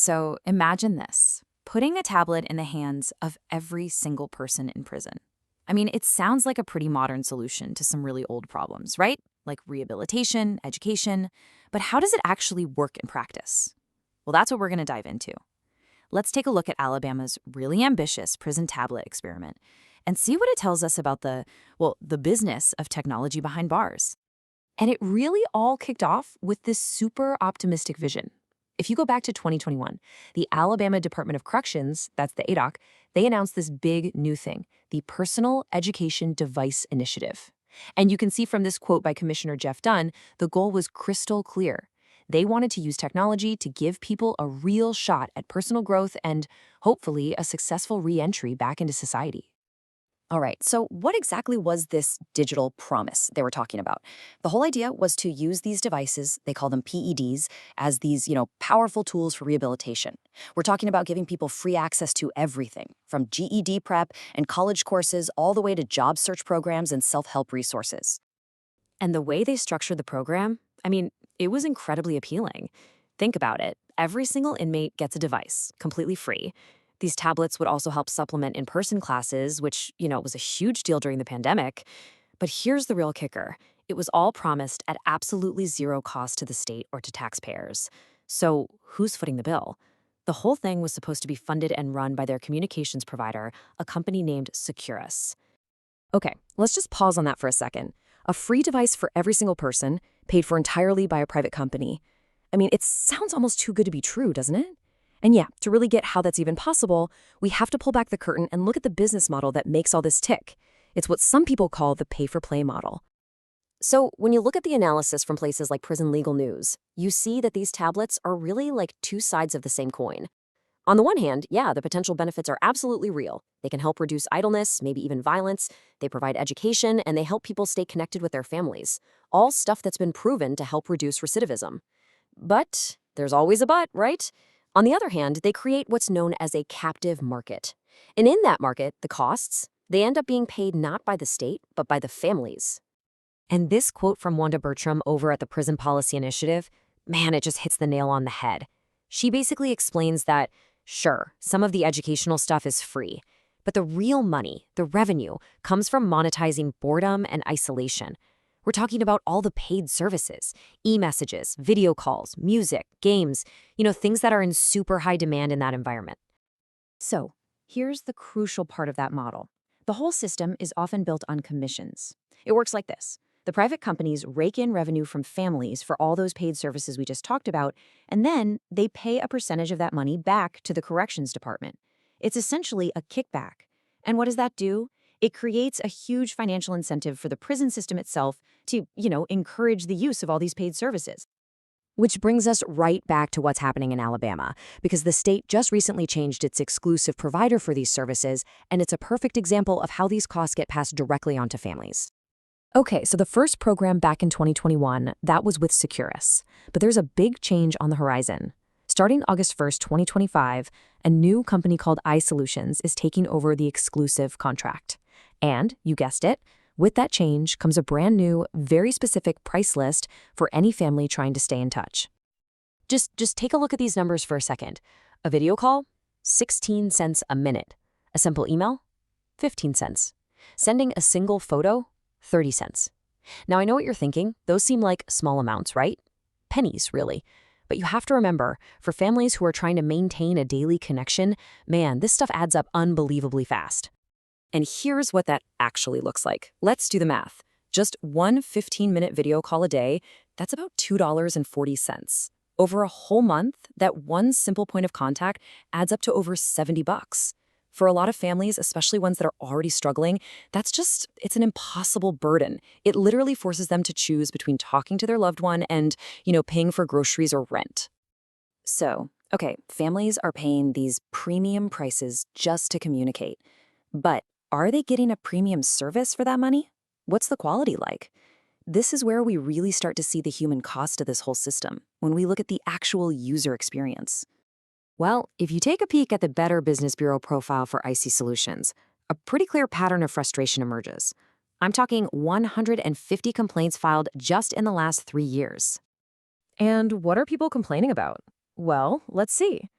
So imagine this, putting a tablet in the hands of every single person in prison. I mean, it sounds like a pretty modern solution to some really old problems, right? Like rehabilitation, education. But how does it actually work in practice? Well, that's what we're going to dive into. Let's take a look at Alabama's really ambitious prison tablet experiment and see what it tells us about the business of technology behind bars. And it really all kicked off with this super optimistic vision. If you go back to 2021, the Alabama Department of Corrections, that's the ADOC, they announced this big new thing, the Personal Education Device Initiative. And you can see from this quote by Commissioner Jeff Dunn, the goal was crystal clear. They wanted to use technology to give people a real shot at personal growth and, hopefully, a successful re-entry back into society. All right, so what exactly was this digital promise they were talking about? The whole idea was to use these devices, they call them PEDs, as these, powerful tools for rehabilitation. We're talking about giving people free access to everything, from GED prep and college courses all the way to job search programs and self-help resources. And the way they structured the program, I mean, it was incredibly appealing. Think about it. Every single inmate gets a device, completely free. These tablets would also help supplement in-person classes, which, was a huge deal during the pandemic. But here's the real kicker. It was all promised at absolutely zero cost to the state or to taxpayers. So who's footing the bill? The whole thing was supposed to be funded and run by their communications provider, a company named Securus. Okay, let's just pause on that for a second. A free device for every single person, paid for entirely by a private company. I mean, it sounds almost too good to be true, doesn't it? And yeah, to really get how that's even possible, we have to pull back the curtain and look at the business model that makes all this tick. It's what some people call the pay-for-play model. So when you look at the analysis from places like Prison Legal News, you see that these tablets are really like two sides of the same coin. On the one hand, yeah, the potential benefits are absolutely real. They can help reduce idleness, maybe even violence. They provide education, and they help people stay connected with their families. All stuff that's been proven to help reduce recidivism. But there's always a but, right? On the other hand, they create what's known as a captive market. And in that market, the costs, they end up being paid not by the state, but by the families. And this quote from Wanda Bertram over at the Prison Policy Initiative, man, it just hits the nail on the head. She basically explains that, sure, some of the educational stuff is free, but the real money, the revenue, comes from monetizing boredom and isolation. We're talking about all the paid services, e-messages, video calls, music, games, things that are in super high demand in that environment. So, here's the crucial part of that model. The whole system is often built on commissions. It works like this. The private companies rake in revenue from families for all those paid services we just talked about, and then they pay a percentage of that money back to the corrections department. It's essentially a kickback. And what does that do? It creates a huge financial incentive for the prison system itself to, encourage the use of all these paid services. Which brings us right back to what's happening in Alabama, because the state just recently changed its exclusive provider for these services, and it's a perfect example of how these costs get passed directly onto families. Okay, so the first program back in 2021, that was with Securus. But there's a big change on the horizon. Starting August 1st, 2025, a new company called iSolutions is taking over the exclusive contract. And, you guessed it, with that change comes a brand new, very specific price list for any family trying to stay in touch. Just take a look at these numbers for a second. A video call, 16 cents a minute. A simple email, 15 cents. Sending a single photo, 30 cents. Now I know what you're thinking, those seem like small amounts, right? Pennies, really. But you have to remember, for families who are trying to maintain a daily connection, man, this stuff adds up unbelievably fast. And here's what that actually looks like. Let's do the math. Just one 15-minute video call a day, that's about $2.40. Over a whole month, that one simple point of contact adds up to over $70. For a lot of families, especially ones that are already struggling, it's an impossible burden. It literally forces them to choose between talking to their loved one and, paying for groceries or rent. So, okay, families are paying these premium prices just to communicate. But are they getting a premium service for that money? What's the quality like? This is where we really start to see the human cost of this whole system, when we look at the actual user experience. Well, if you take a peek at the Better Business Bureau profile for IC Solutions, a pretty clear pattern of frustration emerges. I'm talking 150 complaints filed just in the last 3 years. And what are people complaining about? Well, let's see.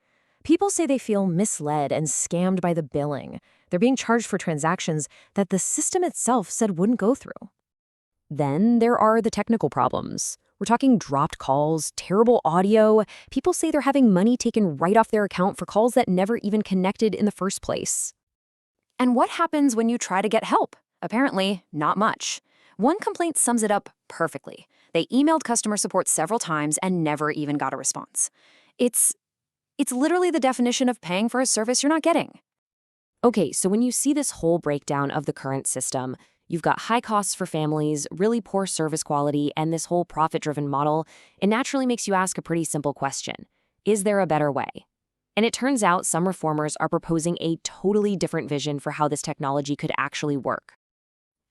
People say they feel misled and scammed by the billing. They're being charged for transactions that the system itself said wouldn't go through. Then there are the technical problems. We're talking dropped calls, terrible audio. People say they're having money taken right off their account for calls that never even connected in the first place. And what happens when you try to get help? Apparently, not much. One complaint sums it up perfectly. They emailed customer support several times and never even got a response. It's literally the definition of paying for a service you're not getting. Okay, so when you see this whole breakdown of the current system, you've got high costs for families, really poor service quality, and this whole profit-driven model, it naturally makes you ask a pretty simple question. Is there a better way? And it turns out some reformers are proposing a totally different vision for how this technology could actually work.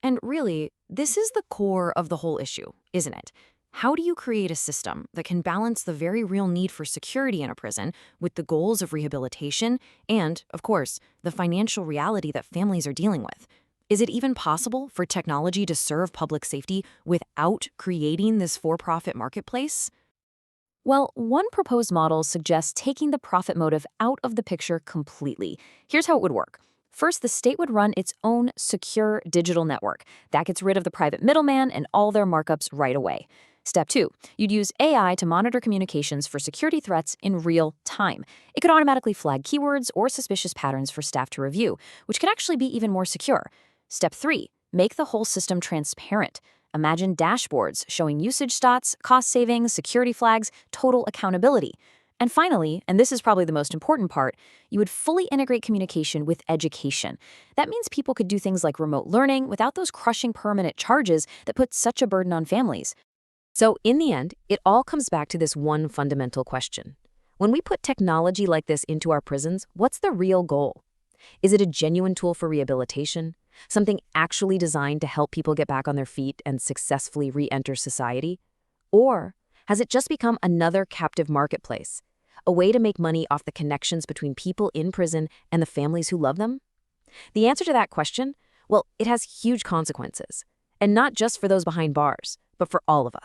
And really, this is the core of the whole issue, isn't it? How do you create a system that can balance the very real need for security in a prison with the goals of rehabilitation and, of course, the financial reality that families are dealing with? Is it even possible for technology to serve public safety without creating this for-profit marketplace? Well, one proposed model suggests taking the profit motive out of the picture completely. Here's how it would work. First, the state would run its own secure digital network. That gets rid of the private middleman and all their markups right away. Step 2, you'd use AI to monitor communications for security threats in real time. It could automatically flag keywords or suspicious patterns for staff to review, which could actually be even more secure. Step 3, make the whole system transparent. Imagine dashboards showing usage stats, cost savings, security flags, total accountability. And finally, and this is probably the most important part, you would fully integrate communication with education. That means people could do things like remote learning without those crushing permanent charges that put such a burden on families. So in the end, it all comes back to this one fundamental question. When we put technology like this into our prisons, what's the real goal? Is it a genuine tool for rehabilitation? Something actually designed to help people get back on their feet and successfully re-enter society? Or has it just become another captive marketplace? A way to make money off the connections between people in prison and the families who love them? The answer to that question? Well, it has huge consequences. And not just for those behind bars, but for all of us.